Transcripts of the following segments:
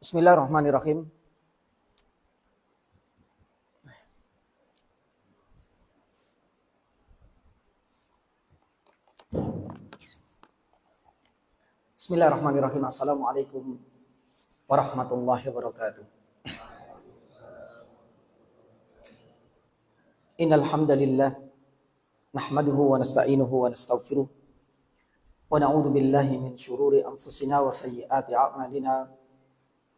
Bismillahirrahmanirrahim. Bismillahirrahmanirrahim. Assalamualaikum warahmatullahi wabarakatuh. Innal hamdalillah nahmaduhu wa nasta'inuhu wa nastaghfiruh wa na'udzu billahi min shururi anfusina wa sayyiati a'malina.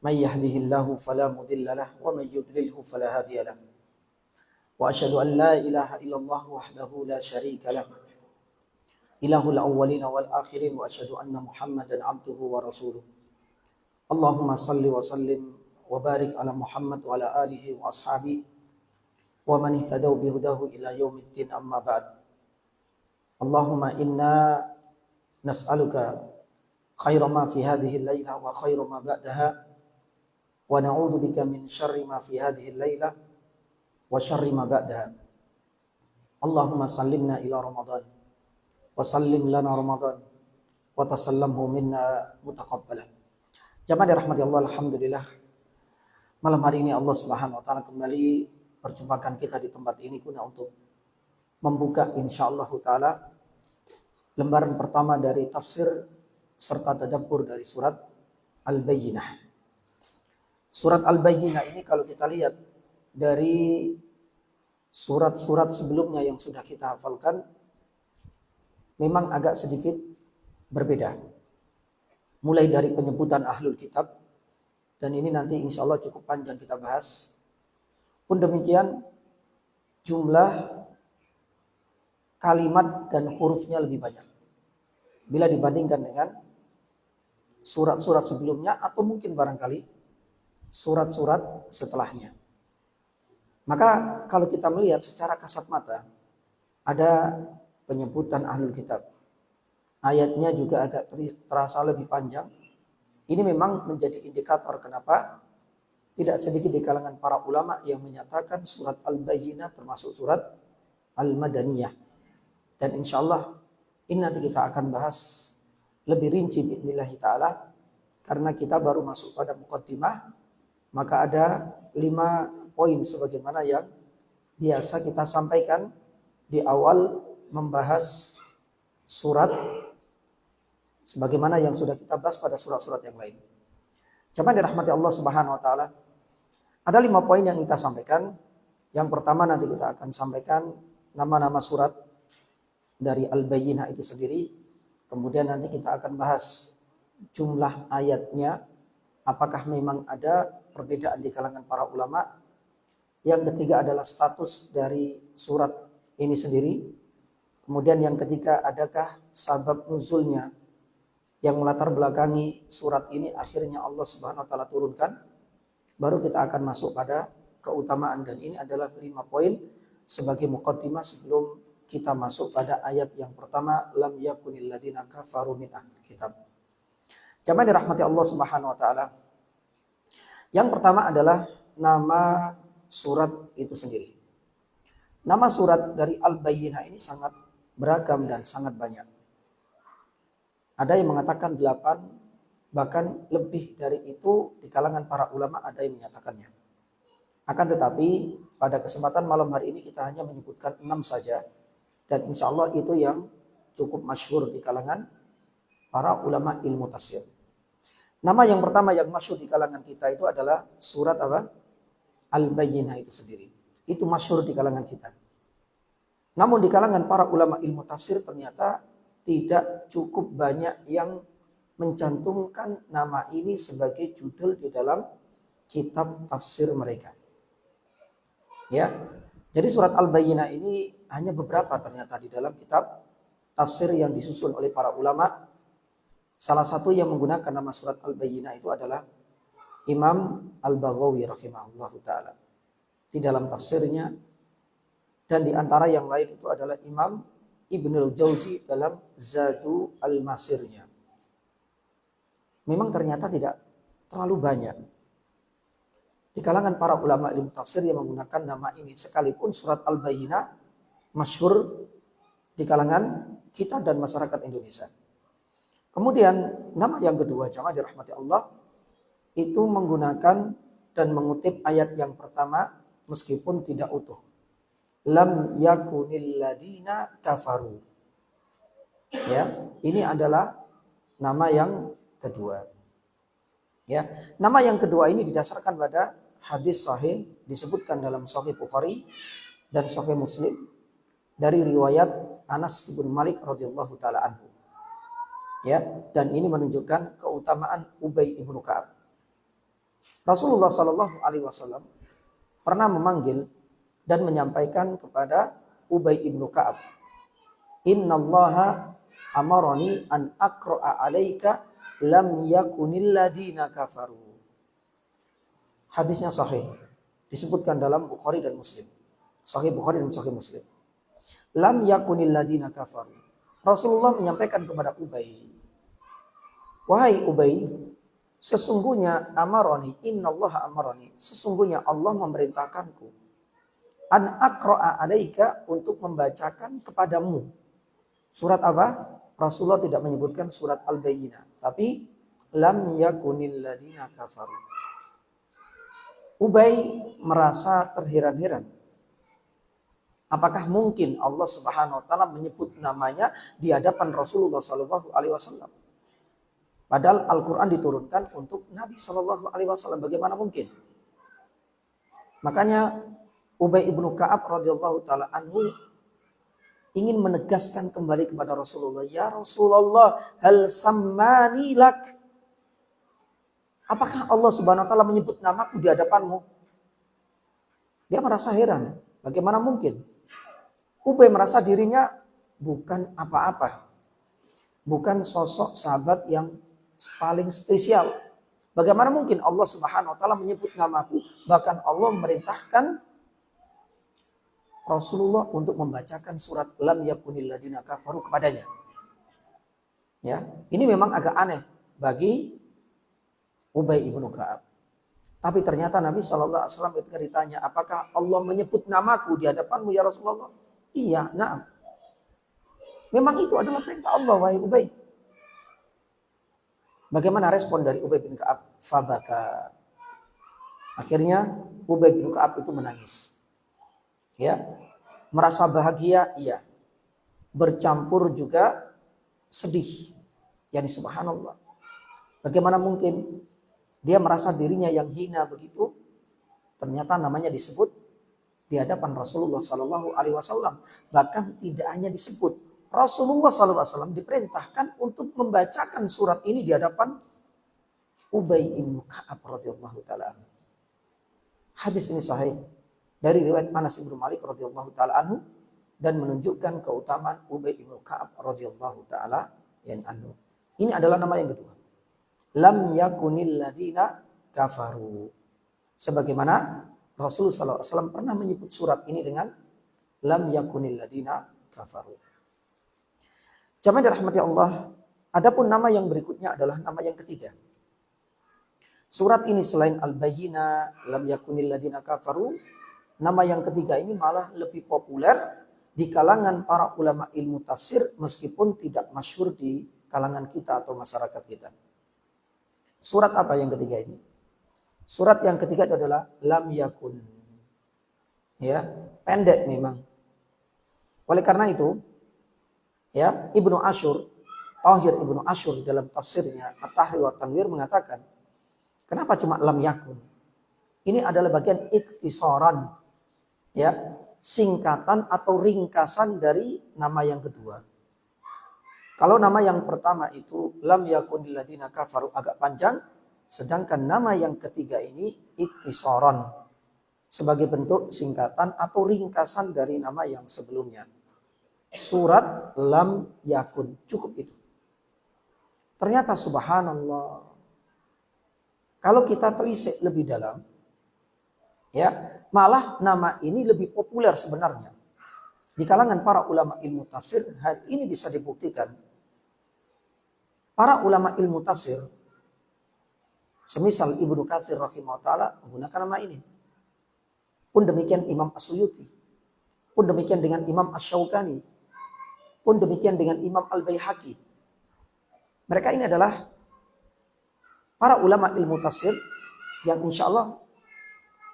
May yahdihillahu fala mudilla lahu wa may yudlilhu fala hadiya lahu. Wa asyhadu an la ilaha illallah wahdahu la syarika lahu. Ilahul awwalina wal akhirin wa asyhadu anna Muhammadan abduhu wa rasuluh. Allahumma salli wa sallim wa barik ala Muhammad wa ala alihi wa ashabihi wa man ihtadaw bihudahu ila yaumiddin, amma ba'd. Allahumma inna nas'aluka khaira ma fi hadhihi al-lailah wa khaira ma ba'daha wa na'udzu bika min syarri ma fi hadhihi al-lailah wa syarri ma ba'daha. Allahumma sallimna ila Ramadan wa sallim lana Ramadan wa tasallamhu minna mutaqabbalan. Jamaah dirahmati Allah, alhamdulillah. Malam hari ini Allah Subhanahu wa taala kembali perjumpakan kita di tempat ini guna untuk membuka insyaallah taala lembaran pertama dari tafsir serta tadabbur dari surat Al-Bayyinah. Surat Al-Bayyinah ini kalau kita lihat dari surat-surat sebelumnya yang sudah kita hafalkan memang agak sedikit berbeda. Mulai dari penyebutan ahlul kitab, dan ini nanti insya Allah cukup panjang kita bahas. Pun demikian jumlah kalimat dan hurufnya lebih banyak bila dibandingkan dengan surat-surat sebelumnya atau mungkin barangkali surat-surat setelahnya. Maka kalau kita melihat secara kasat mata ada penyebutan ahlul kitab, ayatnya juga agak terasa lebih panjang. Ini memang menjadi indikator kenapa tidak sedikit di kalangan para ulama yang menyatakan surat Al-Bayyinah termasuk surat Al-Madaniyah. Dan insya Allah ini nanti kita akan bahas lebih rinci bi'idznillah ta'ala. Karena kita baru masuk pada muqaddimah, maka ada 5 poin sebagaimana yang biasa kita sampaikan di awal membahas surat, sebagaimana yang sudah kita bahas pada surat-surat yang lain. Jemaah dirahmati Allah Subhanahu wa taala, ada 5 poin yang kita sampaikan. Yang pertama nanti kita akan sampaikan nama-nama surat dari Al-Bayyinah itu sendiri. Kemudian nanti kita akan bahas jumlah ayatnya, apakah memang ada perbedaan di kalangan para ulama. Yang ketiga adalah status dari surat ini sendiri. Kemudian yang ketiga, adakah sabab nuzulnya yang melatar belakangi surat ini akhirnya Allah Subhanahu wa taala turunkan. Baru kita akan masuk pada keutamaan, dan ini adalah 5 poin sebagai muqaddimah sebelum kita masuk pada ayat yang pertama, lam yakunil ladzina kafaru min ahlil kitab. Jamaah dirahmati Allah Subhanahu wa taala. Yang pertama adalah nama surat itu sendiri. Nama surat dari Al-Bayyinah ini sangat beragam dan sangat banyak. Ada yang mengatakan 8, bahkan lebih dari itu di kalangan para ulama ada yang menyatakannya. Akan tetapi pada kesempatan malam hari ini kita hanya menyebutkan 6 saja. Dan insya Allah itu yang cukup masyhur di kalangan para ulama ilmu tafsir. Nama yang pertama yang masyhur di kalangan kita itu adalah surat apa? Al-Bayyinah itu sendiri. Itu masyhur di kalangan kita. Namun di kalangan para ulama ilmu tafsir ternyata tidak cukup banyak yang mencantumkan nama ini sebagai judul di dalam kitab tafsir mereka. Ya. Jadi surat Al-Bayyinah ini hanya beberapa ternyata di dalam kitab tafsir yang disusun oleh para ulama. Salah satu yang menggunakan nama surat Al-Bayyinah itu adalah Imam Al-Baghawi rahimahullahu ta'ala di dalam tafsirnya. Dan di antara yang lain itu adalah Imam Ibnul Jauzi dalam Zadu Al-Masirnya. Memang ternyata tidak terlalu banyak di kalangan para ulama ilmu tafsir yang menggunakan nama ini. Sekalipun surat Al-Bayyinah masyhur di kalangan kita dan masyarakat Indonesia. Kemudian nama yang kedua, jamaah dirahmati Allah, itu menggunakan dan mengutip ayat yang pertama meskipun tidak utuh. Lam yakunil ladina kafaru. Ya, ini adalah nama yang kedua. Ya, nama yang kedua ini didasarkan pada hadis sahih disebutkan dalam Sahih Bukhari dan Sahih Muslim dari riwayat Anas bin Malik radhiyallahu taala anhu. Ya, dan ini menunjukkan keutamaan Ubay ibnu Ka'ab. Rasulullah Shallallahu Alaihi Wasallam pernah memanggil dan menyampaikan kepada Ubay ibnu Ka'ab, Innallaha amarani an aqra'a alaika lam yakunil ladina kafaru. Hadisnya sahih, disebutkan dalam Bukhari dan Muslim. Sahih Bukhari dan Sahih Muslim. Lam yakunil ladina kafaru. Rasulullah menyampaikan kepada Ubay, wahai Ubay, sesungguhnya amaroni, innallaha amaroni, sesungguhnya Allah memerintahkanku an aqra'a alaika, untuk membacakan kepadamu. Surat apa? Rasulullah tidak menyebutkan surat Al-Bayyinah, tapi lam yakunil ladina kafaru. Ubay merasa terheran-heran. Apakah mungkin Allah Subhanahu wa taala menyebut namanya di hadapan Rasulullah sallallahu alaihi wasallam? Padahal Al-Quran diturunkan untuk Nabi Shallallahu Alaihi Wasallam. Bagaimana mungkin? Makanya Ubay ibnu Ka'ab radhiyallahu taala anhu ingin menegaskan kembali kepada Rasulullah, ya Rasulullah, hal sammani lak. Apakah Allah Subhanahu Wa Taala menyebut namaku di hadapanmu? Dia merasa heran. Bagaimana mungkin? Ubay merasa dirinya bukan apa-apa, bukan sosok sahabat yang paling spesial. Bagaimana mungkin Allah Subhanahu wa taala menyebut namaku? Bahkan Allah memerintahkan Rasulullah untuk membacakan surat lam yakunil ladina kafaru kepadanya. Ya, ini memang agak aneh bagi Ubay ibnu Ka'ab. Tapi ternyata Nabi Shallallahu Alaihi Wasallam ketika ditanya, apakah Allah menyebut namaku di hadapanmu ya Rasulullah? Iya, na'am. Memang itu adalah perintah Allah, wahai Ubay. Bagaimana respon dari Ubay bin Ka'ab? Fabaka. Akhirnya Ubay bin Ka'ab itu menangis. Ya, merasa bahagia, iya. Bercampur juga sedih. Yani subhanallah. Bagaimana mungkin dia merasa dirinya yang hina begitu? Ternyata namanya disebut di hadapan Rasulullah Sallallahu Alaihi Wasallam. Bahkan tidak hanya disebut, Rasulullah SAW diperintahkan untuk membacakan surat ini di hadapan Ubay bin Ka'ab radhiyallahu taala anhu. Hadis ini sahih dari riwayat Anas bin Malik radhiyallahu taala anhu dan menunjukkan keutamaan Ubay bin Ka'ab radhiyallahu taala anhu. Ini adalah nama yang kedua. Lam yakunil ladina kafaru. Sebagaimana Rasulullah SAW pernah menyebut surat ini dengan lam yakunil ladina kafaru. Jamaah dirahmati Allah, adapun nama yang berikutnya adalah nama yang ketiga. Surat ini selain Al-Bayyinah, lam yakunil ladina kafaru, nama yang ketiga ini malah lebih populer di kalangan para ulama ilmu tafsir meskipun tidak masyhur di kalangan kita atau masyarakat kita. Surat apa yang ketiga ini? Surat yang ketiga itu adalah lam yakun. Ya, pendek memang. Oleh karena itu, ya, Ibnu Ashur, Tahir Ibnu Ashur dalam tafsirnya At-Tahrir wa Tanwir mengatakan, kenapa cuma lam yakun? Ini adalah bagian ikhtisaran, ya, singkatan atau ringkasan dari nama yang kedua. Kalau nama yang pertama itu lam yakunil ladina kafaru agak panjang, sedangkan nama yang ketiga ini ikhtisaran sebagai bentuk singkatan atau ringkasan dari nama yang sebelumnya. Surat lam yakun, cukup itu. Ternyata subhanallah, kalau kita telisik lebih dalam, ya, malah nama ini lebih populer sebenarnya di kalangan para ulama ilmu tafsir. Hal ini bisa dibuktikan. Para ulama ilmu tafsir, semisal Ibnu Katsir rahimahullah ta'ala menggunakan nama ini. Pun demikian Imam As-Suyuti. Pun demikian dengan Imam Asy-Syaukani. Pun demikian dengan Imam Al-Baihaqi. Mereka ini adalah para ulama ilmu tafsir yang insya Allah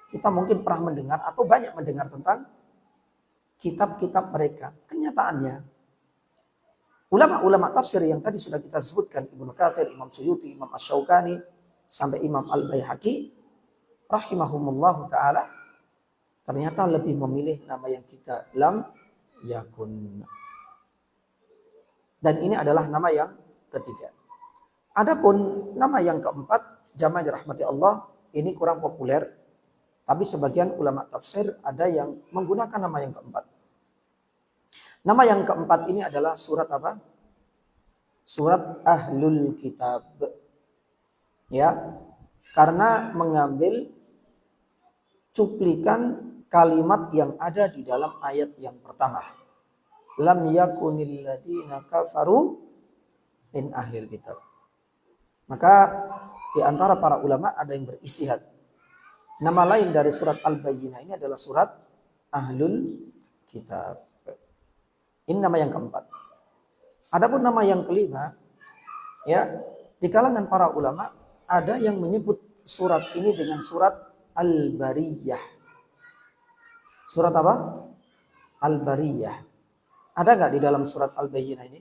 kita mungkin pernah mendengar atau banyak mendengar tentang kitab-kitab mereka. Kenyataannya, ulama-ulama tafsir yang tadi sudah kita sebutkan, Ibnu Katsir, Imam Suyuti, Imam Asy-Syaukani, sampai Imam Al-Baihaqi, rahimahumullahu ta'ala, ternyata lebih memilih nama yang kita lam yakun. Dan ini adalah nama yang ketiga. Adapun nama yang keempat, jamaah dirahmati Allah, ini kurang populer. Tapi sebagian ulama tafsir ada yang menggunakan nama yang keempat. Nama yang keempat ini adalah surat apa? Surat Ahlul Kitab. Ya, karena mengambil cuplikan kalimat yang ada di dalam ayat yang pertama. Lam yakunil ladina kafaru min ahlil kitab. Maka di antara para ulama ada yang beristihad. Nama lain dari surat Al-Bayyinah ini adalah surat Ahlul Kitab. Ini nama yang keempat. Adapun nama yang kelima, ya, di kalangan para ulama ada yang menyebut surat ini dengan surat Al-Bariyah. Surat apa? Al-Bariyah. Ada nggak di dalam surat Al-Bayyinah ini?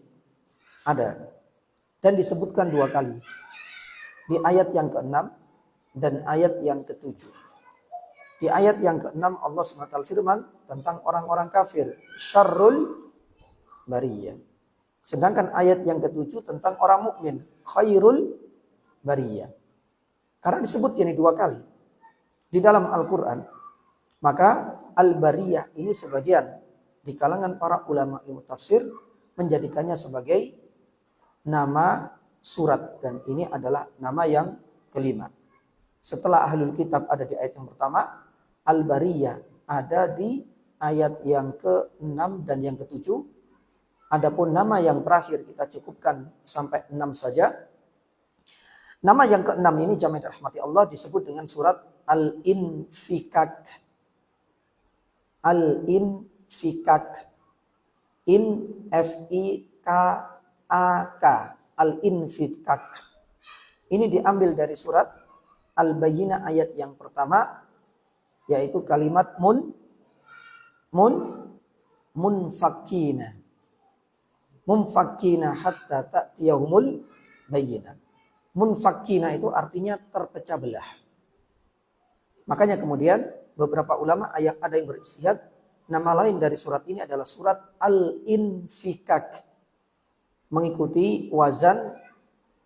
Ada. Dan disebutkan dua kali. Di ayat yang ke-6 dan ayat yang ke-7. Di ayat yang ke-6 Allah SWT firman tentang orang-orang kafir. Syarrul bariyah. Sedangkan ayat yang ke-7 tentang orang mukmin. Khairul bariyah. Karena disebut ini dua kali. Di dalam Al-Quran. Maka Al-Bariyah ini sebagian di kalangan para ulama ilmu tafsir menjadikannya sebagai nama surat. Dan ini adalah nama yang kelima. Setelah Ahlul Kitab ada di ayat yang pertama, Al-Bariyah ada di ayat yang ke-6 dan yang ke-7. Adapun nama yang terakhir kita cukupkan sampai 6 saja. Nama yang ke-6 ini jamaah rahmati Allah disebut dengan surat Al-Infikak. Al-Infikak. In-F-I-K-A-K. Al-Infikak. Ini diambil dari surat Al-Bayyinah ayat yang pertama, yaitu kalimat munfakina. Munfakina hatta ta'tiyahumul bayyinah. Munfakina itu artinya terpecah belah. Makanya kemudian beberapa ulama ada yang beristihad, nama lain dari surat ini adalah surat Al-Infikak. Mengikuti wazan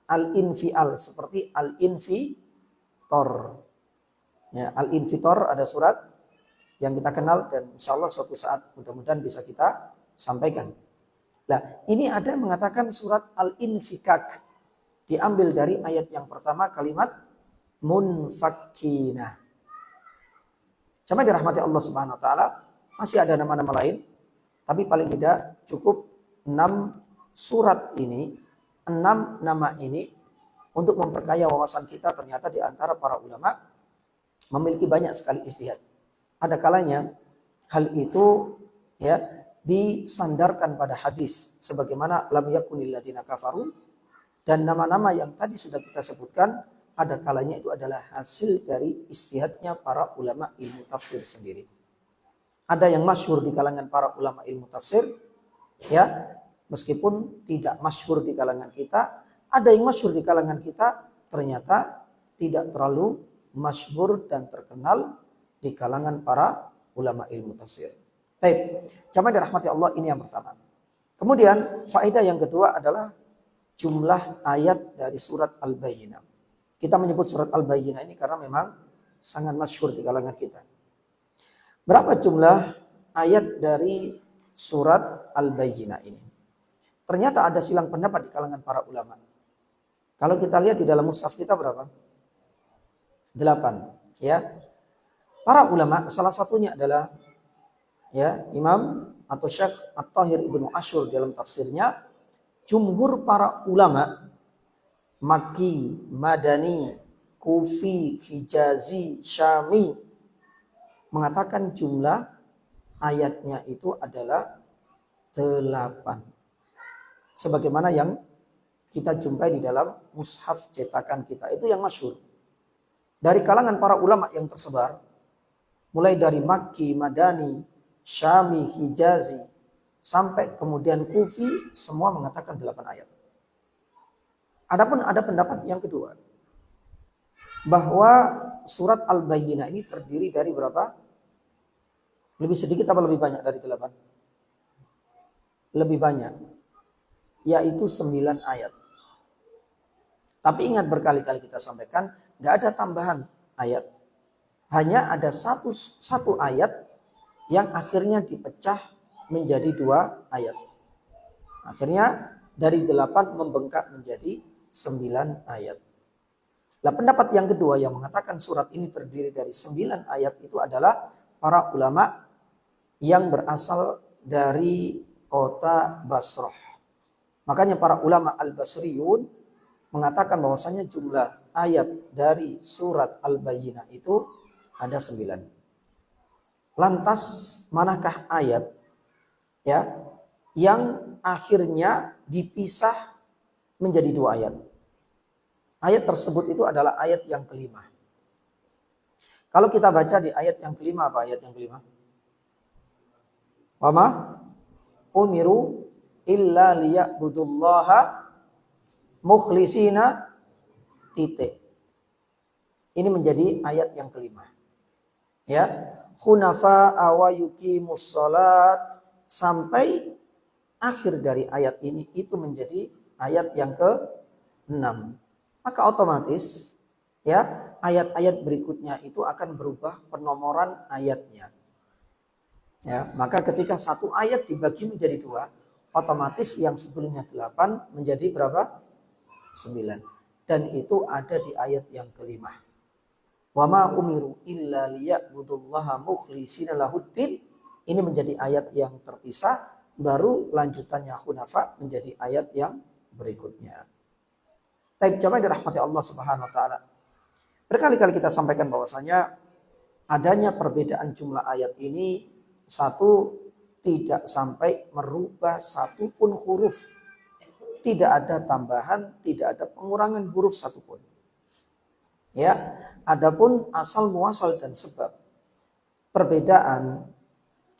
Al-Infial seperti Al-Infitor. Ya, Al-Infitor ada surat yang kita kenal dan insya Allah suatu saat mudah-mudahan bisa kita sampaikan. Nah, ini ada yang mengatakan surat Al-Infikak diambil dari ayat yang pertama kalimat munfakina. Cuma dirahmati Allah Subhanahu wa taala, masih ada nama-nama lain, tapi paling tidak cukup 6 surat ini, 6 nama ini untuk memperkaya wawasan kita. Ternyata di antara para ulama memiliki banyak sekali ijtihad. Ada kalanya hal itu ya disandarkan pada hadis sebagaimana lam yakunil ladina kafaru, dan nama-nama yang tadi sudah kita sebutkan ada kalanya itu adalah hasil dari ijtihadnya para ulama ilmu tafsir sendiri. Ada yang masyhur di kalangan para ulama ilmu tafsir, ya, meskipun tidak masyhur di kalangan kita. Ada yang masyhur di kalangan kita ternyata tidak terlalu masyhur dan terkenal di kalangan para ulama ilmu tafsir. Baik, jamaah dirahmati Allah, ini yang pertama. Kemudian faedah yang kedua adalah jumlah ayat dari surat Al-Bayyinah. Kita menyebut surat Al-Bayyinah ini karena memang sangat masyhur di kalangan kita. Berapa jumlah ayat dari surat Al-Bayyinah ini? Ternyata ada silang pendapat di kalangan para ulama. Kalau kita lihat di dalam mushaf kita berapa? 8, ya. Para ulama salah satunya adalah ya Imam atau Syekh At-Tahir Ibnu Asyur dalam tafsirnya, jumhur para ulama Makki, Madani, Kufi, Hijazi, Syami mengatakan jumlah ayatnya itu adalah 8. Sebagaimana yang kita jumpai di dalam mushaf cetakan kita. Itu yang masyhur. Dari kalangan para ulama yang tersebar, mulai dari Makki, Madani, Syami, Hijazi, sampai kemudian Kufi, semua mengatakan 8 ayat. Adapun ada pendapat yang kedua, bahwa surat Al-Bayyinah ini terdiri dari berapa? Lebih sedikit apa lebih banyak dari 8? Lebih banyak, yaitu 9 ayat. Tapi ingat, berkali-kali kita sampaikan, gak ada tambahan ayat. Hanya ada satu ayat yang akhirnya dipecah menjadi 2 ayat. Akhirnya dari 8 membengkak menjadi 9 ayat. Nah, pendapat yang kedua yang mengatakan surat ini terdiri dari 9 ayat itu adalah para ulama yang berasal dari kota Basrah. Makanya para ulama Al-Basriyun mengatakan bahwasanya jumlah ayat dari surat Al-Bayyinah itu ada 9. Lantas manakah ayat ya yang akhirnya dipisah menjadi 2 ayat? Ayat tersebut itu adalah ayat yang kelima. Kalau kita baca di ayat yang kelima, apa ayat yang kelima? Wama umiru illa liya'budullaha mukhlisina titik. Ini menjadi ayat yang kelima. Ya, hunafa wa yuqimus shalat, sampai akhir dari ayat ini itu menjadi ayat yang ke-6. Maka otomatis ya ayat-ayat berikutnya itu akan berubah penomoran ayatnya. Ya, maka ketika satu ayat dibagi menjadi 2, otomatis yang sebelumnya 8 menjadi berapa? 9. Dan itu ada di ayat yang kelima. Wa ma umiru illa liya'budullaha mukhlishina lahuddin. Ini menjadi ayat yang terpisah, baru lanjutannya hunafa menjadi ayat yang berikutnya. Taib jamaah dirahmati Allah Subhanahu wa taala. Berkali-kali kita sampaikan bahwasanya adanya perbedaan jumlah ayat ini, satu, tidak sampai merubah satupun huruf. Tidak ada tambahan, tidak ada pengurangan huruf satupun. Ya, adapun asal muasal dan sebab perbedaan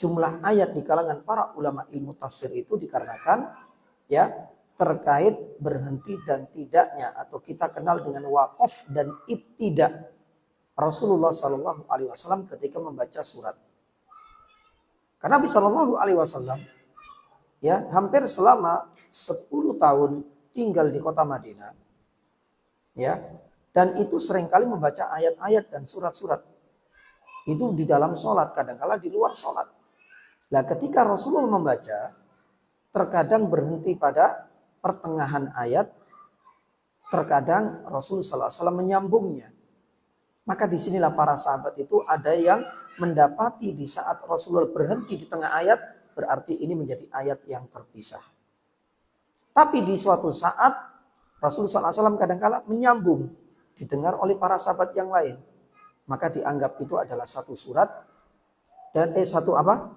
jumlah ayat di kalangan para ulama ilmu tafsir itu dikarenakan ya terkait berhenti dan tidaknya, atau kita kenal dengan waqaf dan ibtida Rasulullah Shallallahu Alaihi Wasallam ketika membaca surat. Karena Nabi Shallallahu Alaihi Wasallam ya hampir selama 10 tahun tinggal di kota Madinah, ya, dan itu seringkali membaca ayat-ayat dan surat-surat itu di dalam sholat, kadang-kala di luar sholat. Nah, ketika Rasulullah membaca, terkadang berhenti pada pertengahan ayat, terkadang Rasulullah SAW menyambungnya. Maka disinilah para sahabat itu ada yang mendapati di saat Rasulullah berhenti di tengah ayat, berarti ini menjadi ayat yang terpisah. Tapi di suatu saat Rasulullah SAW kadang-kala menyambung, didengar oleh para sahabat yang lain. Maka dianggap itu adalah satu surat dan satu apa?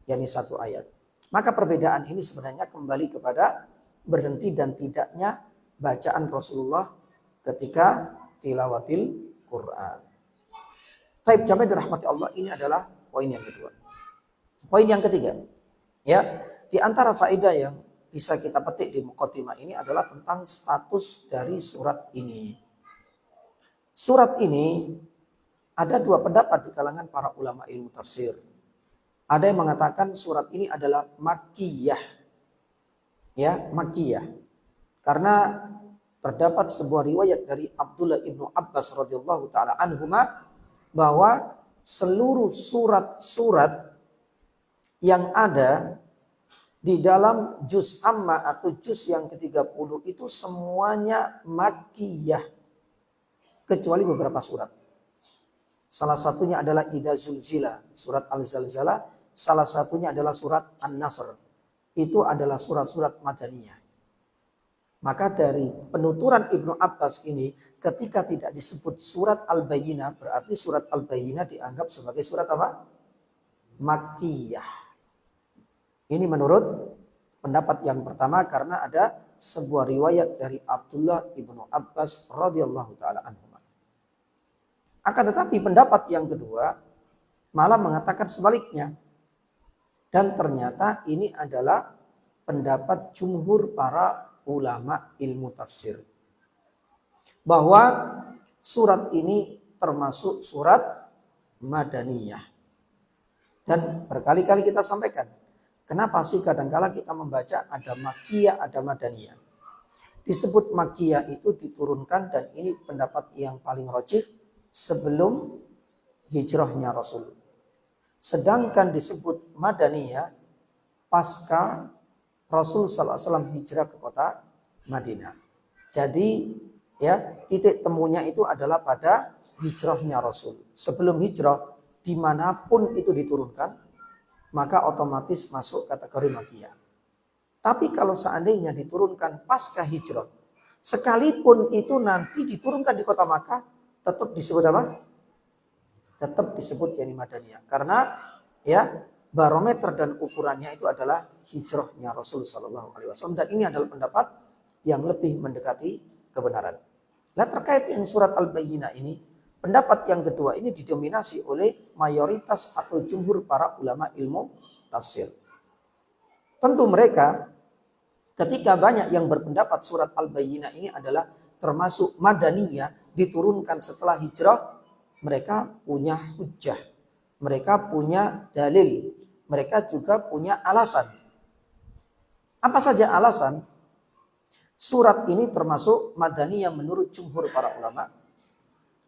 yakni satu ayat. Maka perbedaan ini sebenarnya kembali kepada berhenti dan tidaknya bacaan Rasulullah ketika tilawatil Quran. Taib jamaah dirahmati Allah, ini adalah poin yang kedua. Poin yang ketiga, ya, di antara faedah yang bisa kita petik di muqaddimah ini adalah tentang status dari surat ini. Surat ini ada 2 pendapat di kalangan para ulama ilmu tafsir. Ada yang mengatakan surat ini adalah Makkiyah. Ya, Makkiyah. Karena terdapat sebuah riwayat dari Abdullah ibnu Abbas radhiyallahu taala anhuma bahwa seluruh surat-surat yang ada di dalam juz amma atau juz yang ke-30 itu semuanya Makkiyah kecuali beberapa surat. Salah satunya adalah Idza Zulzila, surat Al-Zalzalah. Salah satunya adalah surat An-Nasr. Itu adalah surat-surat Madaniyah. Maka dari penuturan Ibnu Abbas ini, ketika tidak disebut surat Al-Bayyinah, berarti surat Al-Bayyinah dianggap sebagai surat apa? Makkiyah. Ini menurut pendapat yang pertama karena ada sebuah riwayat dari Abdullah ibnu Abbas radhiyallahu taala anhu. Akan tetapi pendapat yang kedua malah mengatakan sebaliknya. Dan ternyata ini adalah pendapat jumhur para ulama ilmu tafsir. Bahwa surat ini termasuk surat Madaniyah. Dan berkali-kali kita sampaikan. Kenapa sih kadangkala kita membaca ada Makkiyah, ada Madaniyah. Disebut Makkiyah itu diturunkan dan ini pendapat yang paling rajih sebelum hijrahnya Rasul. Sedangkan disebut Madaniyah pasca Rasul SAW hijrah ke kota Madinah. Jadi ya titik temunya itu adalah pada hijrahnya Rasul. Sebelum hijrah dimanapun itu diturunkan maka otomatis masuk kategori Makkiyah. Tapi kalau seandainya diturunkan pasca hijrah, sekalipun itu nanti diturunkan di kota Makkah, tetap disebut apa? Tetap disebut yani Madaniyah. Karena ya barometer dan ukurannya itu adalah hijrahnya Rasul Sallallahu Alaihi Wasallam. Dan ini adalah pendapat yang lebih mendekati kebenaran. Nah terkait yang surat Al-Bayyinah ini, pendapat yang kedua ini didominasi oleh mayoritas atau jumhur para ulama ilmu tafsir. Tentu mereka ketika banyak yang berpendapat surat Al-Bayyinah ini adalah termasuk Madaniyah, diturunkan setelah hijrah, mereka punya hujjah, mereka punya dalil, mereka juga punya alasan. Apa saja alasan? Surat ini termasuk Madaniyah menurut jumhur para ulama.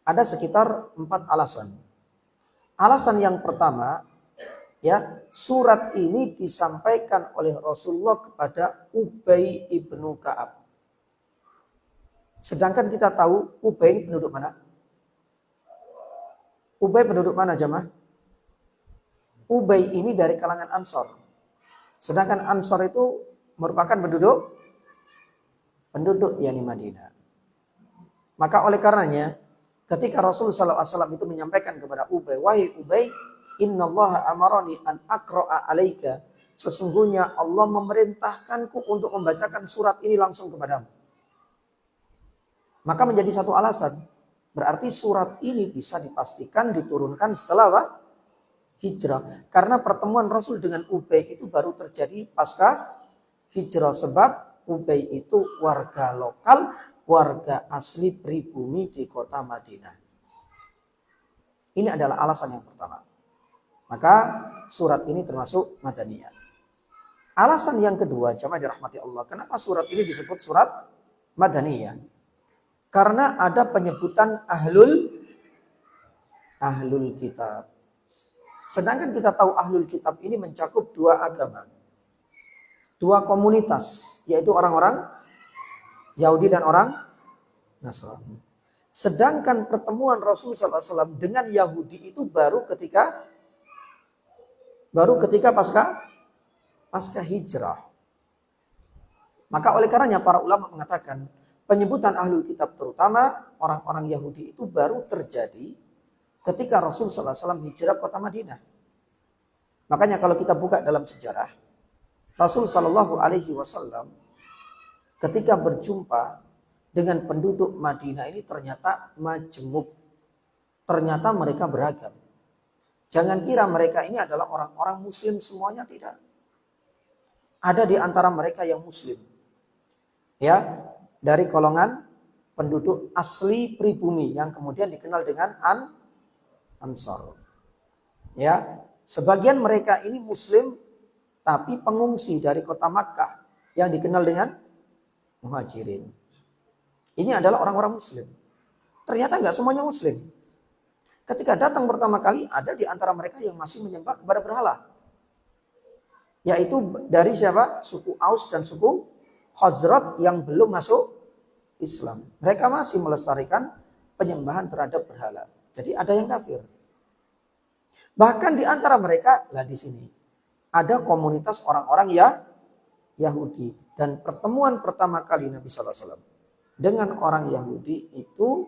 Ada sekitar 4 alasan. Alasan yang pertama, ya, surat ini disampaikan oleh Rasulullah kepada Ubay ibnu Ka'ab. Sedangkan kita tahu Ubay ini penduduk mana? Ubay penduduk mana jemaah? Ubay ini dari kalangan Ansor. Sedangkan Ansor itu merupakan penduduk yani Madinah. Maka oleh karenanya ketika Rasulullah SAW itu menyampaikan kepada Ubay, wahai Ubay, innallaha amarani an aqra'a alaika. Sesungguhnya Allah memerintahkanku untuk membacakan surat ini langsung kepadamu. Maka menjadi satu alasan. Berarti surat ini bisa dipastikan diturunkan setelah apa? Hijrah. Karena pertemuan Rasul dengan Ubay itu baru terjadi pasca hijrah. Sebab Ubay itu warga lokal, warga asli pribumi di kota Madinah. Ini adalah alasan yang pertama. Maka surat ini termasuk Madaniyah. Alasan yang kedua, jamaah dirahmati Allah. Kenapa surat ini disebut surat Madaniyah? Karena ada penyebutan ahlul kitab. Sedangkan kita tahu ahlul kitab ini mencakup 2 agama. 2 komunitas, yaitu orang-orang Yahudi dan orang Nasrani. Sedangkan pertemuan Rasulullah SAW dengan Yahudi itu baru ketika pasca hijrah. Maka oleh karenanya para ulama mengatakan penyebutan ahlul kitab terutama orang-orang Yahudi itu baru terjadi ketika Rasulullah SAW hijrah kota Madinah. Makanya kalau kita buka dalam sejarah, Rasul Shallallahu Alaihi Wasallam ketika berjumpa dengan penduduk Madinah ini ternyata majemuk, ternyata mereka beragam. Jangan kira mereka ini adalah orang-orang Muslim semuanya, tidak. Ada di antara mereka yang Muslim, ya, dari golongan penduduk asli pribumi yang kemudian dikenal dengan Ansor. Ya, sebagian mereka ini Muslim tapi pengungsi dari kota Makkah yang dikenal dengan Muhajirin. Ini adalah orang-orang Muslim. Ternyata nggak semuanya Muslim. Ketika datang pertama kali ada di antara mereka yang masih menyembah kepada berhala. Yaitu dari siapa? Suku Aus dan suku Khazraj yang belum masuk Islam. Mereka masih melestarikan penyembahan terhadap berhala. Jadi ada yang kafir. Bahkan di antara mereka, lah di sini ada komunitas orang-orang Yahudi. Dan pertemuan pertama kali Nabi SAW dengan orang Yahudi itu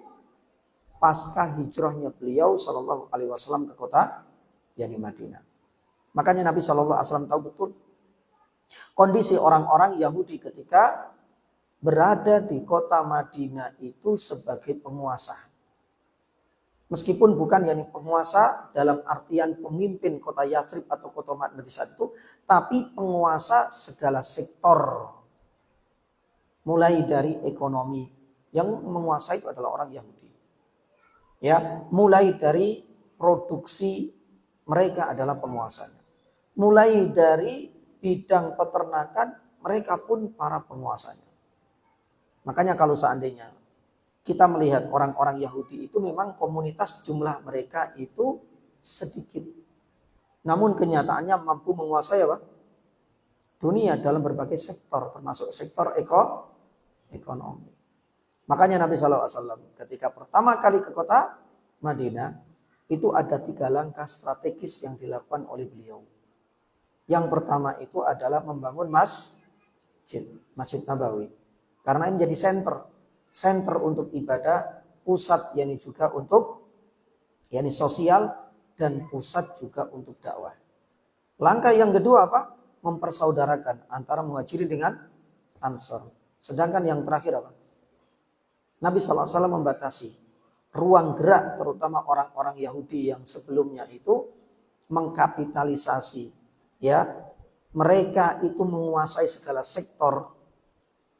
pasca hijrahnya beliau Shallallahu Alaihi Wasallam ke kota yani Madinah. Makanya Nabi Shallallahu Alaihi Wasallam tahu betul kondisi orang-orang Yahudi ketika berada di kota Madinah itu sebagai penguasa. Meskipun bukan yakni penguasa dalam artian pemimpin kota Yathrib atau kota Madinah di saat itu, tapi penguasa segala sektor. Mulai dari ekonomi, yang menguasai itu adalah orang Yahudi. Ya, mulai dari produksi, mereka adalah penguasanya. Mulai dari bidang peternakan, mereka pun para penguasanya. Makanya kalau seandainya kita melihat orang-orang Yahudi itu memang komunitas jumlah mereka itu sedikit. Namun kenyataannya mampu menguasai apa? Dunia dalam berbagai sektor, termasuk sektor ekonomi. Makanya Nabi SAW ketika pertama kali ke kota Madinah, itu ada 3 langkah strategis yang dilakukan oleh beliau. Yang pertama itu adalah membangun Masjid Nabawi. Karena ini menjadi center untuk ibadah, pusat yakni juga untuk yakni sosial, dan pusat juga untuk dakwah. Langkah yang kedua apa? Mempersaudarakan antara Muhajirin dengan Ansor. Sedangkan yang terakhir apa? Nabi SAW membatasi ruang gerak terutama orang-orang Yahudi yang sebelumnya itu mengkapitalisasi, ya, mereka itu menguasai segala sektor.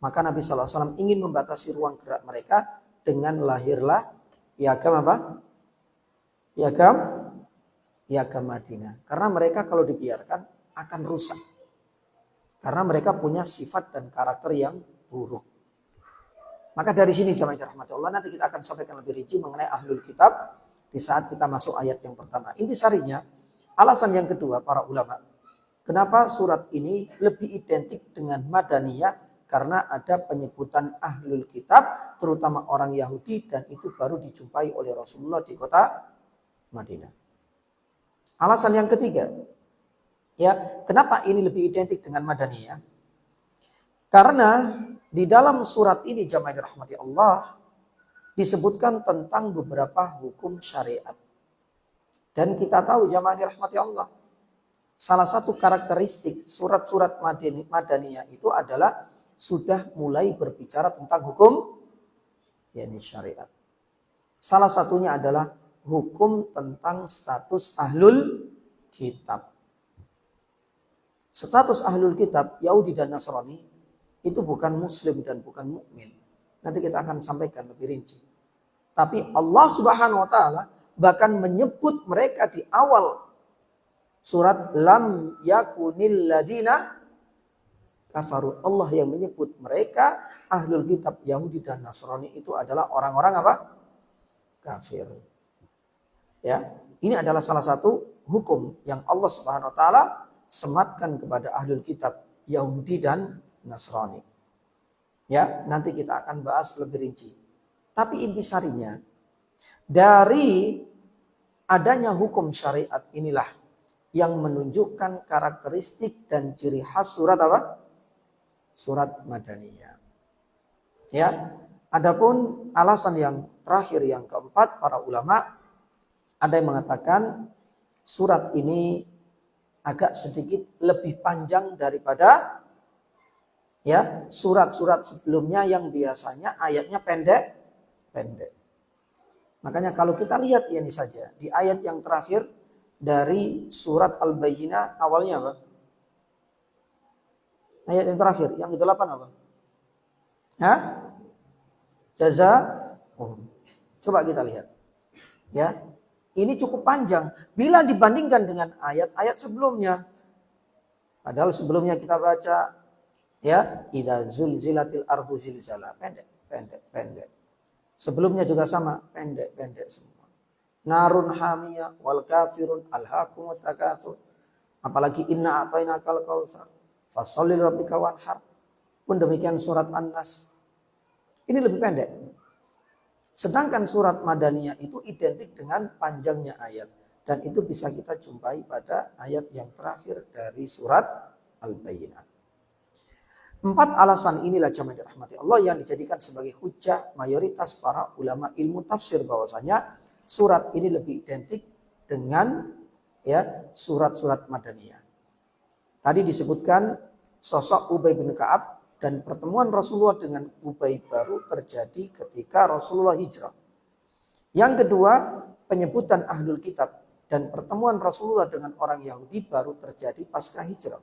Maka Nabi SAW ingin membatasi ruang gerak mereka dengan lahirlah Piagam apa? Piagam Madinah. Karena mereka kalau dibiarkan akan rusak. Karena mereka punya sifat dan karakter yang buruk. Maka dari sini jamaah dirahmati Allah, nanti kita akan sampaikan lebih rinci mengenai ahlul kitab di saat kita masuk ayat yang pertama. Intisarinya, alasan yang kedua para ulama, kenapa surat ini lebih identik dengan Madaniyah, karena ada penyebutan ahlul kitab, terutama orang Yahudi, dan itu baru dijumpai oleh Rasulullah di kota Madinah. Alasan yang ketiga, ya, kenapa ini lebih identik dengan Madaniyah? Karena di dalam surat ini jamaah dirahmati Allah disebutkan tentang beberapa hukum syariat. Dan kita tahu jamaah dirahmati Allah, salah satu karakteristik surat-surat Madaniyah itu adalah sudah mulai berbicara tentang hukum yakni syariat. Salah satunya adalah hukum tentang status ahlul kitab. Status ahlul kitab Yahudi dan Nasrani itu bukan muslim dan bukan mukmin. Nanti kita akan sampaikan lebih rinci. Tapi Allah Subhanahu wa taala bahkan menyebut mereka di awal surat lam yakunil ladina kafaru. Allah yang menyebut mereka ahlul kitab Yahudi dan Nasrani itu adalah orang-orang apa? Kafir. Ya, ini adalah salah satu hukum yang Allah Subhanahu wa taala sematkan kepada ahlul kitab Yahudi dan Nasrani. Ya, nanti kita akan bahas lebih rinci. Tapi intisarinya dari adanya hukum syariat inilah yang menunjukkan karakteristik dan ciri khas surat apa? Surat Madaniyah. Ya, adapun alasan yang terakhir yang keempat para ulama ada yang mengatakan surat ini agak sedikit lebih panjang daripada ya surat-surat sebelumnya yang biasanya ayatnya pendek. Makanya kalau kita lihat ini saja di ayat yang terakhir dari surat Al-Bayyinah awalnya apa? Ayat yang terakhir, yang ke-8 apa? Hah? Coba kita lihat. Ya. Ini cukup panjang bila dibandingkan dengan ayat-ayat sebelumnya. Padahal sebelumnya kita baca ya, idza zulzilatil ardu zilzala, pendek. Sebelumnya juga sama, pendek semua. Narun hamiyah wal kafirun alhaqumut takatsur. Apalagi inna a'tainakal kautsar. Fasholli rabbika wanhar. Pun demikian surat An-Nas. Ini lebih pendek. Sedangkan surat Madaniyah itu identik dengan panjangnya ayat. Dan itu bisa kita jumpai pada ayat yang terakhir dari surat Al-Bayyinah. 4 alasan inilah jamaah dirahmati Allah yang dijadikan sebagai hujjah mayoritas para ulama ilmu tafsir bahwasanya surat ini lebih identik dengan ya surat-surat Madaniyah. Tadi disebutkan sosok Ubay bin Ka'ab dan pertemuan Rasulullah dengan Ubay baru terjadi ketika Rasulullah hijrah. Yang kedua, penyebutan ahlul kitab dan pertemuan Rasulullah dengan orang Yahudi baru terjadi pasca hijrah.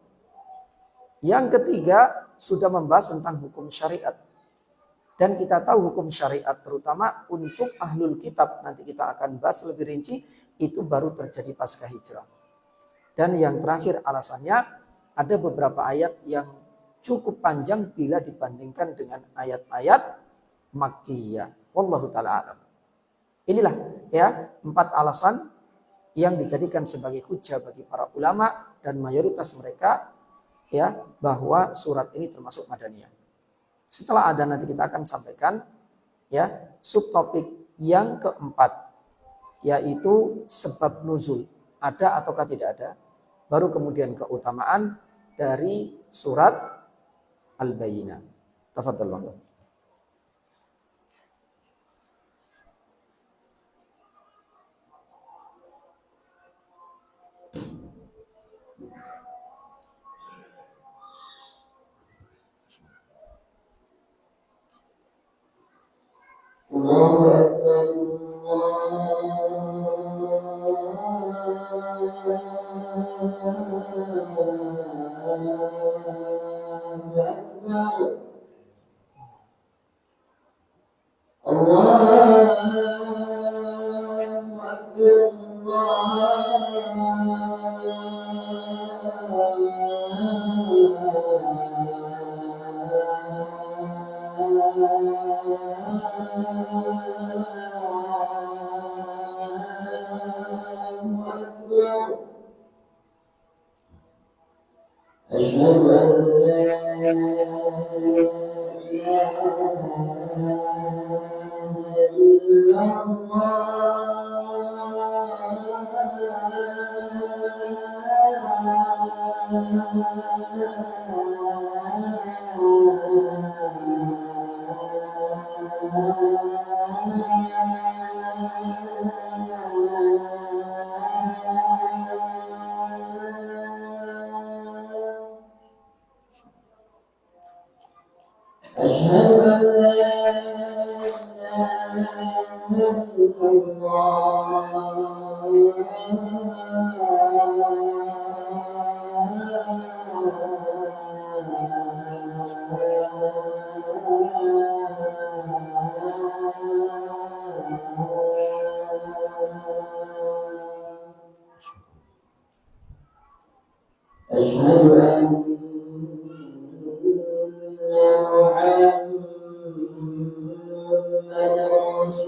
Yang ketiga, sudah membahas tentang hukum syariat. Dan kita tahu hukum syariat terutama untuk ahlul kitab, nanti kita akan bahas lebih rinci, itu baru terjadi pasca hijrah. Dan yang terakhir alasannya, ada beberapa ayat yang cukup panjang bila dibandingkan dengan ayat-ayat Makkiyah. Wallahu ta'ala a'lam. Inilah ya 4 alasan yang dijadikan sebagai hujjah bagi para ulama dan mayoritas mereka ya bahwa surat ini termasuk Madaniyah. Setelah ada nanti kita akan sampaikan ya subtopik yang keempat, yaitu sebab nuzul, ada ataukah tidak ada. Baru kemudian keutamaan dari surat Al-Bayyinah. Tafadhal Bang. Allahu Akbar, Allahu Akbar, أشهد أن لا إله إلا أشهد أن لا إله إلا أشهد أن محمدا رسول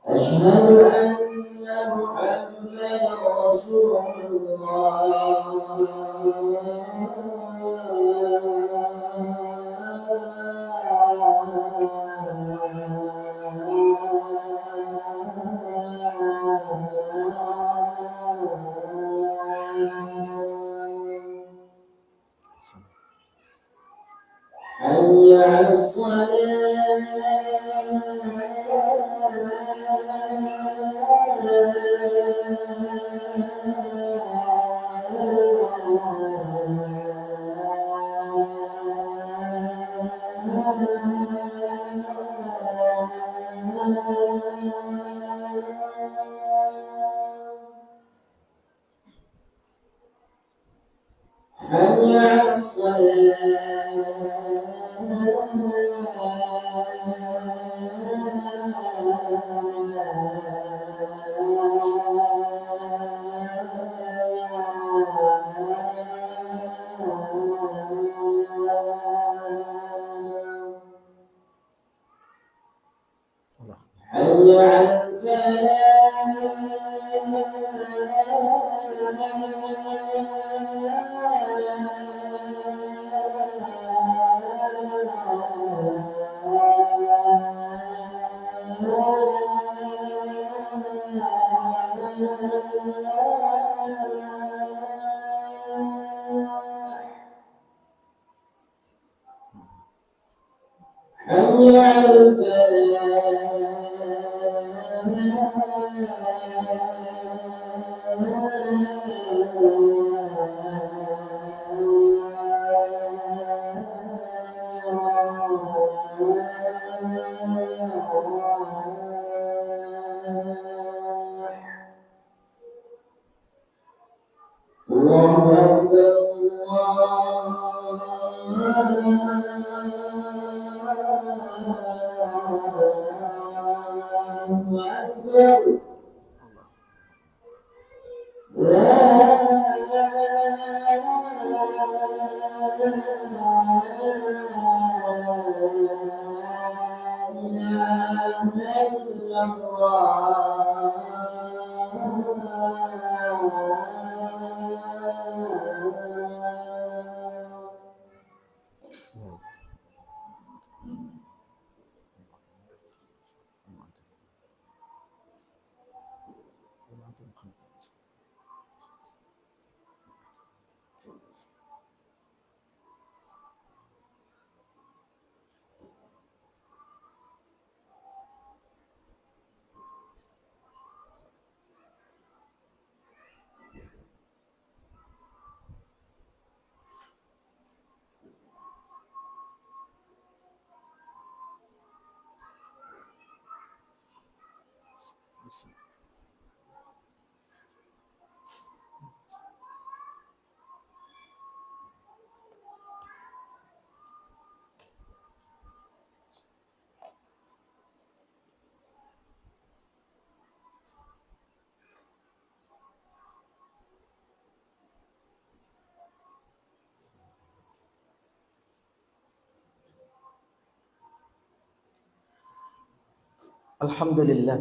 أشهد أن محمدا رسول حي على حي على حي على الفلاح حي على الفلاح الله أكبر الله أكبر لا إله إلا الله Alhamdulillah.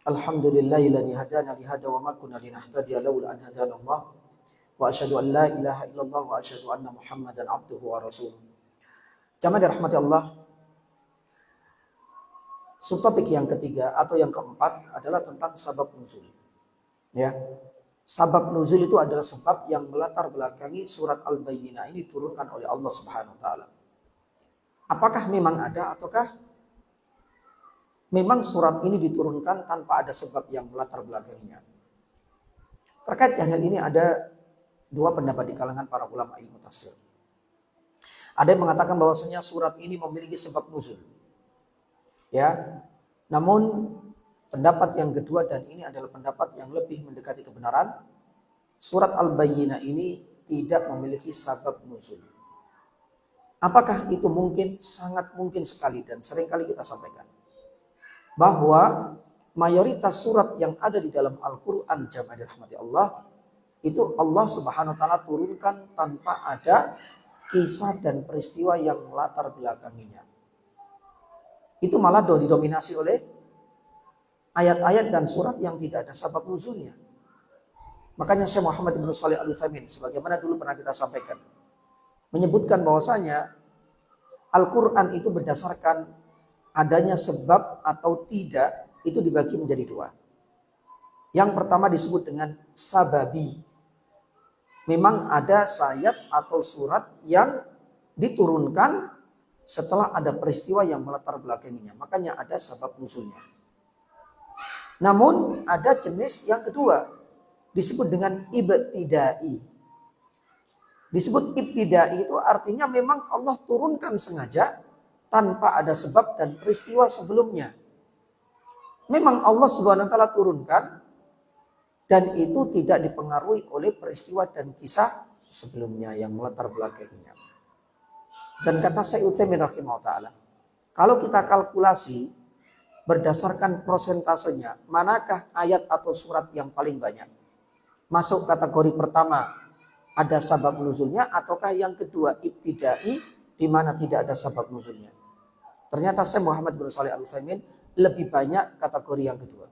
Alhamdulillahilladzi hadana li hada wa ma kunna linahtadiya laula an hadana Allah. Wa asyhadu an la ilaha illallah wa asyhadu anna Muhammadan abduhu wa rasuluh. Jamaah dirahmati Allah. Subtopik yang ketiga atau yang keempat adalah tentang sabab nuzul. Ya. Sabab nuzul itu adalah sebab yang melatar belakangi surat Al-Bayyinah ini diturunkan oleh Allah Subhanahu wa taala. Apakah memang ada ataukah memang surat ini diturunkan tanpa ada sebab yang melatar belakanginya? Terkait dengan ini ada dua pendapat di kalangan para ulama ilmu tafsir. Ada yang mengatakan bahwasanya surat ini memiliki sebab nuzul. Ya. Namun pendapat yang kedua, dan ini adalah pendapat yang lebih mendekati kebenaran, surat Al-Bayyinah ini tidak memiliki sabab nuzul. Apakah itu mungkin? Sangat mungkin sekali, dan seringkali kita sampaikan bahwa mayoritas surat yang ada di dalam Al-Quran, jamaah dirahmati Allah, itu Allah Subhanahu wa taala turunkan tanpa ada kisah dan peristiwa yang melatar belakanginya. Itu malah didominasi oleh ayat-ayat dan surat yang tidak ada sabab nuzulnya. Makanya Syekh Muhammad bin Shalih Al-Utsaimin, sebagaimana dulu pernah kita sampaikan, menyebutkan bahwasanya Al-Quran itu berdasarkan adanya sebab atau tidak itu dibagi menjadi dua. Yang pertama disebut dengan sababi. Memang ada ayat atau surat yang diturunkan setelah ada peristiwa yang melatar belakanginya. Makanya ada sabab nuzulnya. Namun ada jenis yang kedua disebut dengan ibtidai. Disebut ibtidai itu artinya memang Allah turunkan sengaja tanpa ada sebab dan peristiwa sebelumnya. Memang Allah Subhanahu wa taala turunkan dan itu tidak dipengaruhi oleh peristiwa dan kisah sebelumnya yang melatar belakanginya. Dan kata Syekh Utsaimin rahimahullah taala, kalau kita kalkulasi berdasarkan prosentasenya, manakah ayat atau surat yang paling banyak? Masuk kategori pertama, ada sabab nuzulnya, ataukah yang kedua ibtidai di mana tidak ada sabab nuzulnya? Ternyata Syekh Muhammad bin Shalih Al-Utsaimin lebih banyak kategori yang kedua.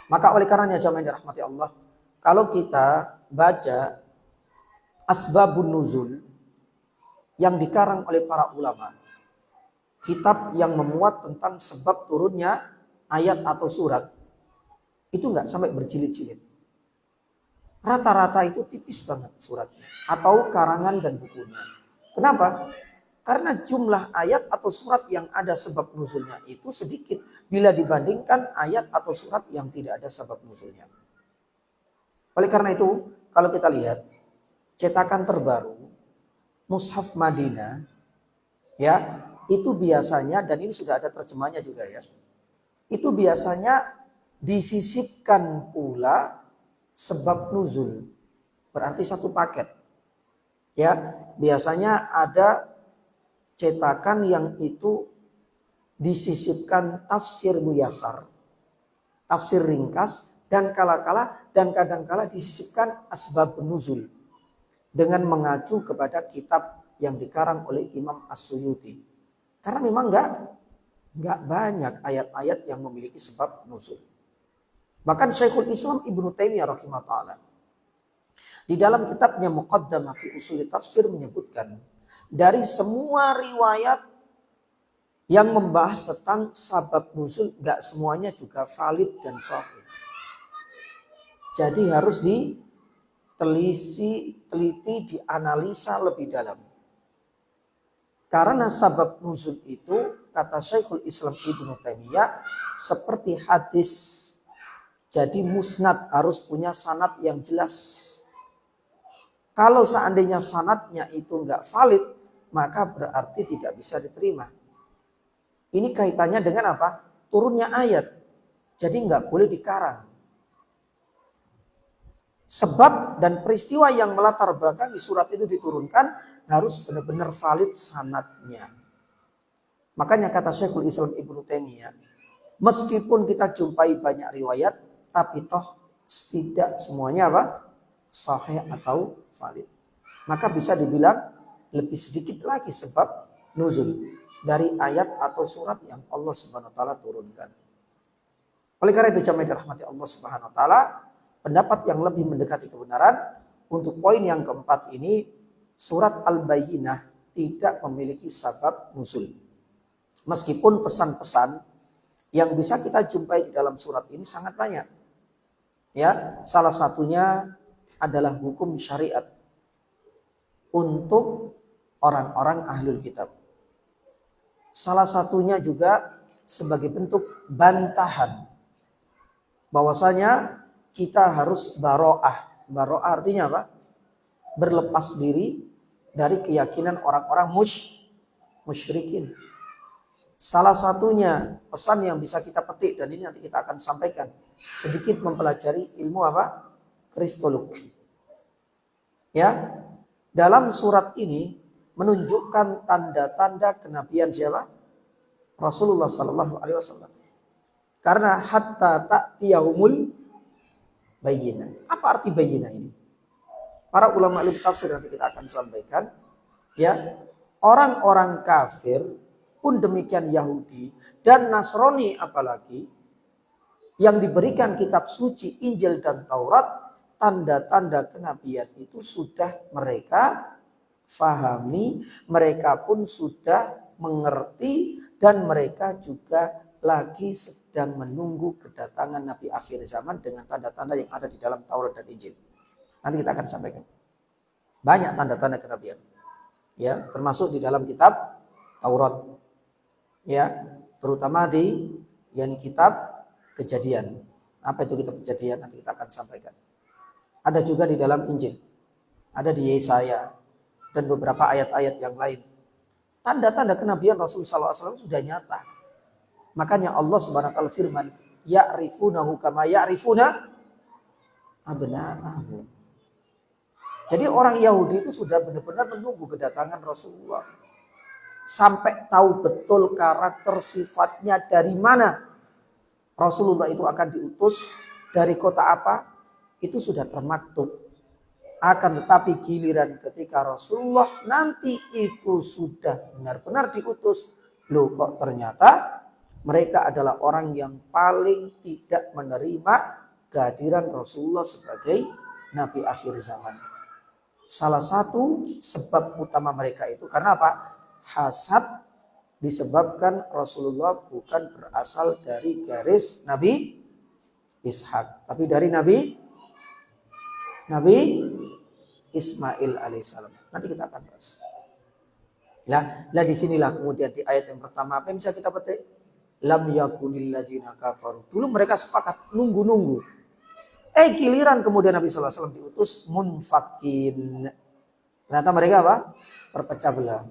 Maka oleh karenanya jamaah yang dirahmati Allah, kalau kita baca asbabun nuzul yang dikarang oleh para ulama, kitab yang memuat tentang sebab turunnya ayat atau surat, itu nggak sampai berjilid-jilid. Rata-rata itu tipis banget suratnya atau karangan dan bukunya. Kenapa? Karena jumlah ayat atau surat yang ada sebab nuzulnya itu sedikit bila dibandingkan ayat atau surat yang tidak ada sebab nuzulnya. Oleh karena itu, kalau kita lihat cetakan terbaru Mushaf Madinah, ya, itu biasanya, dan ini sudah ada terjemahnya juga ya, itu biasanya disisipkan pula sebab nuzul, berarti satu paket. Ya, biasanya ada cetakan yang itu disisipkan tafsir muyasar, tafsir ringkas, dan kadang-kala disisipkan asbab nuzul dengan mengacu kepada kitab yang dikarang oleh Imam As-Suyuti. Karena memang enggak banyak ayat-ayat yang memiliki sebab nuzul. Bahkan Syekhul Islam Ibnu Taimiyah rahimahullah di dalam kitabnya Muqaddamah fi Ushul Tafsir menyebutkan dari semua riwayat yang membahas tentang sabab nuzul enggak semuanya juga valid dan sahih. Jadi harus teliti, dianalisa lebih dalam. Karena sabab nuzul itu kata Syekhul Islam Ibnu Taimiyah seperti hadis. Jadi musnad harus punya sanad yang jelas. Kalau seandainya sanadnya itu enggak valid, maka berarti tidak bisa diterima. Ini kaitannya dengan apa? Turunnya ayat. Jadi enggak boleh dikarang. Sebab dan peristiwa yang melatar belakangi surat itu diturunkan harus benar-benar valid sanadnya. Makanya kata Syekhul Islam Ibnu Taimiyah, meskipun kita jumpai banyak riwayat, tapi toh tidak semuanya apa? Sahih atau valid. Maka bisa dibilang lebih sedikit lagi sebab nuzul dari ayat atau surat yang Allah Subhanahu wa taala turunkan. Oleh karena itu jamaah dirahmati Allah Subhanahu wa taala, pendapat yang lebih mendekati kebenaran untuk poin yang keempat ini, surat Al-Bayyinah tidak memiliki sabab nuzul. Meskipun pesan-pesan yang bisa kita jumpai di dalam surat ini sangat banyak. Ya, salah satunya adalah hukum syariat untuk orang-orang ahlul kitab. Salah satunya juga sebagai bentuk bantahan bahwasanya kita harus baro'ah. Baro'ah artinya apa? Berlepas diri dari keyakinan orang-orang musyrikin. Salah satunya pesan yang bisa kita petik, dan ini nanti kita akan sampaikan, sedikit mempelajari ilmu apa? Kristologi. Ya, dalam surat ini menunjukkan tanda-tanda kenabian siapa? Rasulullah Sallallahu Alaihi Wasallam. Karena hatta ta'tiyahumul bayyinah. Apa arti bayyinah ini? Para ulama ilmu tafsir nanti kita akan sampaikan. Ya, orang-orang kafir pun demikian Yahudi dan Nasrani apalagi yang diberikan kitab suci Injil dan Taurat, tanda-tanda kenabian itu sudah mereka fahami, mereka pun sudah mengerti, dan mereka juga lagi sedang menunggu kedatangan Nabi akhir zaman dengan tanda-tanda yang ada di dalam Taurat dan Injil. Nanti kita akan sampaikan. Banyak tanda-tanda kenabian. Ya, termasuk di dalam kitab Taurat. Ya, terutama di kitab Kejadian. Apa itu kitab Kejadian? Nanti kita akan sampaikan. Ada juga di dalam Injil. Ada di Yesaya dan beberapa ayat-ayat yang lain. Tanda-tanda kenabian Rasulullah SAW sudah nyata. Makanya Allah Subhanahu wa taala firman, ya'rifunahu kama ya'rifuna abna'ahum. Jadi orang Yahudi itu sudah benar-benar menunggu kedatangan Rasulullah. Sampai tahu betul karakter sifatnya dari mana Rasulullah itu akan diutus, dari kota apa, itu sudah termaktub. Akan tetapi giliran ketika Rasulullah nanti itu sudah benar-benar diutus, loh kok ternyata mereka adalah orang yang paling tidak menerima kehadiran Rasulullah sebagai Nabi akhir zaman. Salah satu sebab utama mereka itu karena apa? Hasad, disebabkan Rasulullah bukan berasal dari garis Nabi Ishak, tapi dari Nabi Ismail alaihissalam. Nanti kita akan bahas. Lah disinilah kemudian di ayat yang pertama apa yang bisa kita petik? Lam yakunil ladina kafaru. Dulu mereka sepakat nunggu-nunggu. Giliran kemudian Nabi sallallahu alaihi wasallam diutus munfakin. Ternyata mereka apa? Terpecah belah.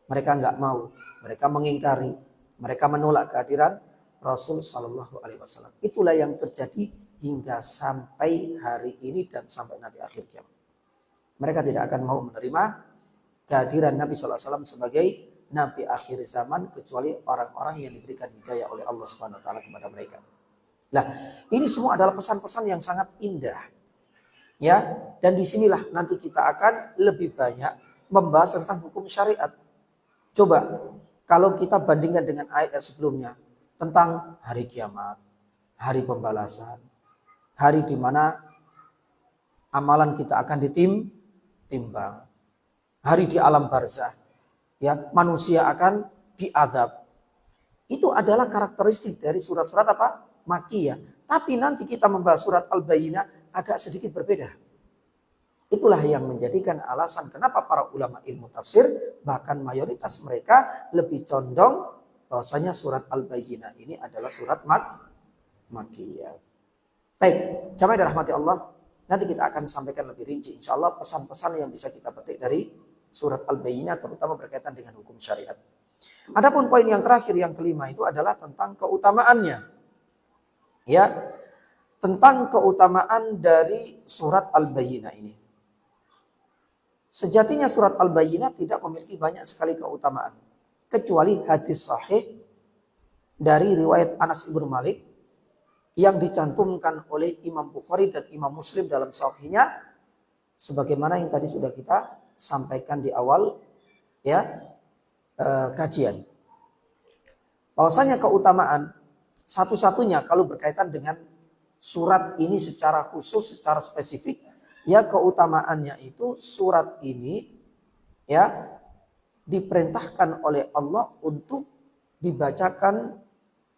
Mereka nggak mau, mereka mengingkari, mereka menolak kehadiran Rasul sallallahu alaihi wasallam. Itulah yang terjadi hingga sampai hari ini dan sampai nanti akhir kiamat. Mereka tidak akan mau menerima kehadiran Nabi sallallahu alaihi wasallam sebagai nabi akhir zaman kecuali orang-orang yang diberikan hidayah oleh Allah Subhanahu wa taala kepada mereka. Nah, ini semua adalah pesan-pesan yang sangat indah. Ya, dan disinilah nanti kita akan lebih banyak membahas tentang hukum syariat. Coba kalau kita bandingkan dengan ayat sebelumnya tentang hari kiamat, hari pembalasan, hari di mana amalan kita akan ditimbang, hari di alam barzah, ya manusia akan diazab. Itu adalah karakteristik dari surat-surat apa? Makkiyah. Tapi nanti kita membahas surat Al-Bayyinah agak sedikit berbeda. Itulah yang menjadikan alasan kenapa para ulama ilmu tafsir bahkan mayoritas mereka lebih condong bahwasanya surat Al-Bayyinah ini adalah surat Makkiyah. Baik, jamaah dirahmati Allah, nanti kita akan sampaikan lebih rinci insyaallah pesan-pesan yang bisa kita petik dari surat Al-Bayyinah terutama berkaitan dengan hukum syariat. Adapun poin yang terakhir yang kelima itu adalah tentang keutamaannya. Ya, tentang keutamaan dari surat Al-Bayyinah ini. Sejatinya surat Al-Bayyinah tidak memiliki banyak sekali keutamaan. Kecuali hadis sahih dari riwayat Anas ibnu Malik yang dicantumkan oleh Imam Bukhari dan Imam Muslim dalam sahihnya. Sebagaimana yang tadi sudah kita sampaikan di awal ya kajian. Bahwasanya keutamaan satu-satunya kalau berkaitan dengan surat ini secara khusus, secara spesifik, ya keutamaannya itu surat ini ya diperintahkan oleh Allah untuk dibacakan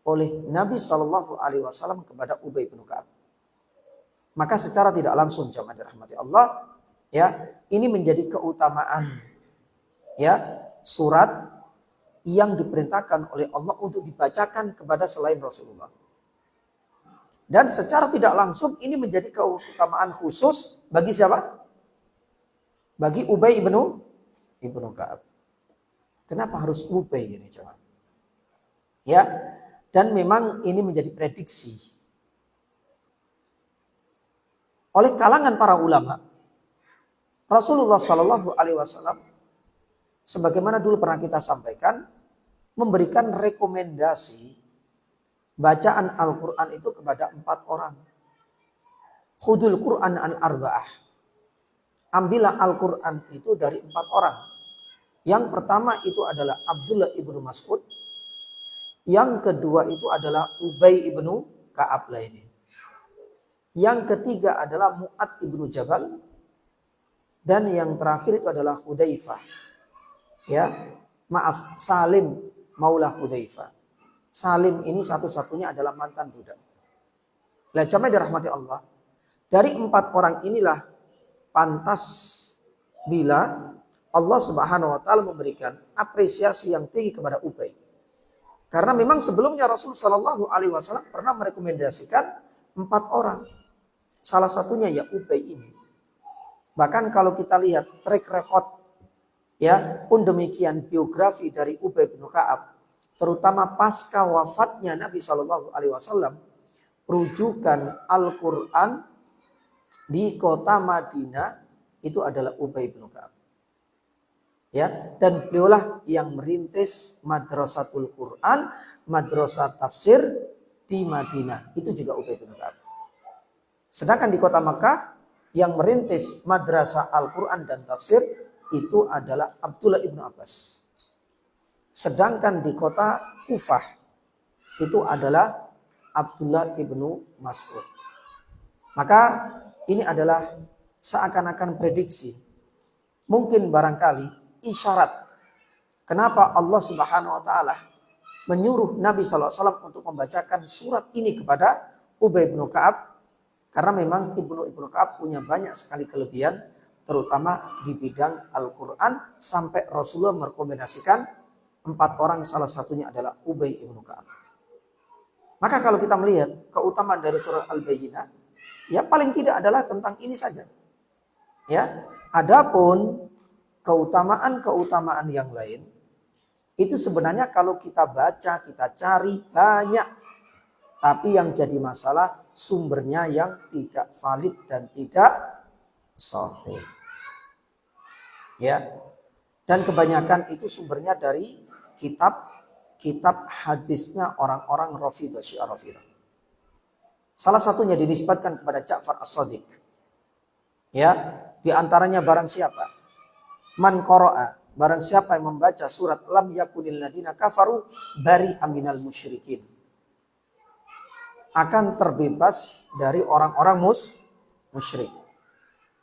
oleh Nabi Shallallahu Alaihi Wasallam kepada Ubay bin Ka'ab. Maka secara tidak langsung jamaah dirahmati Allah, ya ini menjadi keutamaan ya surat yang diperintahkan oleh Allah untuk dibacakan kepada selain Rasulullah. Dan secara tidak langsung ini menjadi keutamaan khusus bagi siapa? Bagi Ubay ibnu Ka'ab. Kenapa harus Ubay ini jemaah? Ya, dan memang ini menjadi prediksi oleh kalangan para ulama. Rasulullah Shallallahu Alaihi Wasallam, sebagaimana dulu pernah kita sampaikan, memberikan rekomendasi bacaan Al-Quran itu kepada 4 orang. Khudul Quran an arba'ah. Ambillah Al-Quran itu dari 4 orang. Yang pertama itu adalah Abdullah ibnu Mas'ud. Yang kedua itu adalah Ubay ibnu Ka'ab lainnya. Yang ketiga adalah Mu'ad ibnu Jabal. Dan yang terakhir itu adalah Hudzaifah. Ya, maaf, Salim Maula Hudzaifah. Salim ini satu-satunya adalah mantan budak. Lah jamaah dirahmati Allah. Dari 4 orang inilah pantas bila Allah Subhanahu wa taala memberikan apresiasi yang tinggi kepada Ubay. Karena memang sebelumnya Rasul Shallallahu Alaihi Wasallam pernah merekomendasikan 4 orang. Salah satunya ya Ubay ini. Bahkan kalau kita lihat track record ya pun demikian biografi dari Ubay bin Ka'ab, terutama pasca wafatnya Nabi Shallallahu Alaihi Wasallam, rujukan Al-Quran di kota Madinah itu adalah Ubay bin Ka'ab. Ya, dan beliaulah yang merintis Madrasatul Quran, madrasah tafsir di Madinah. Itu juga Ubay bin Ka'ab. Sedangkan di kota Makkah yang merintis madrasah Al-Quran dan tafsir itu adalah Abdullah ibnu Abbas. Sedangkan di kota Kufah itu adalah Abdullah ibnu Mas'ud. Maka ini adalah seakan-akan prediksi. Mungkin barangkali isyarat kenapa Allah Subhanahu wa taala menyuruh Nabi sallallahu alaihi wasallam untuk membacakan surat ini kepada Ubay bin Ka'ab, karena memang Ibnu Ka'ab punya banyak sekali kelebihan terutama di bidang Al-Quran, sampai Rasulullah merekomendasikan 4 orang, salah satunya adalah Ubay ibnu Ka'ab. Maka kalau kita melihat keutamaan dari surat Al-Bayyinah, ya paling tidak adalah tentang ini saja. Ya, adapun keutamaan-keutamaan yang lain itu sebenarnya kalau kita baca, kita cari banyak, tapi yang jadi masalah sumbernya yang tidak valid dan tidak sahih. Ya. Dan kebanyakan itu sumbernya dari kitab hadisnya orang-orang Rafidah, Syiah Rafidah. Salah satunya dinisbatkan kepada Ja'far As-Shadiq. Ya, di antaranya barang siapa? Man qara'a, barang siapa yang membaca surat lam yakunil ladina kafaru bari aminal musyrikin, akan terbebas dari orang-orang musyrik.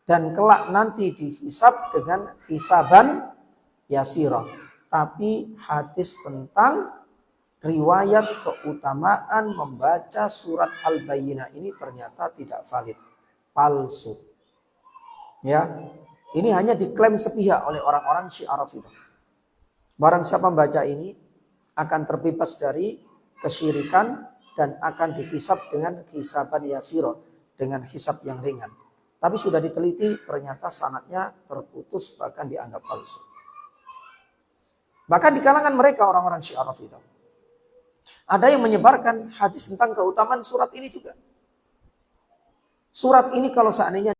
Dan kelak nanti dihisab dengan hisaban yasirah. Tapi hadis tentang riwayat keutamaan membaca surat Al-Bayyinah ini ternyata tidak valid, palsu. Ya, ini hanya diklaim sepihak oleh orang-orang Syiah Rafidah. Barang siapa membaca ini akan terbebas dari kesyirikan dan akan dihisab dengan hisaban yasirah, dengan hisab yang ringan. Tapi sudah diteliti ternyata sanadnya terputus, bahkan dianggap palsu. Bahkan di kalangan mereka orang-orang Syiah Rafidah, ada yang menyebarkan hadis tentang keutamaan surat ini juga. Surat ini kalau seandainya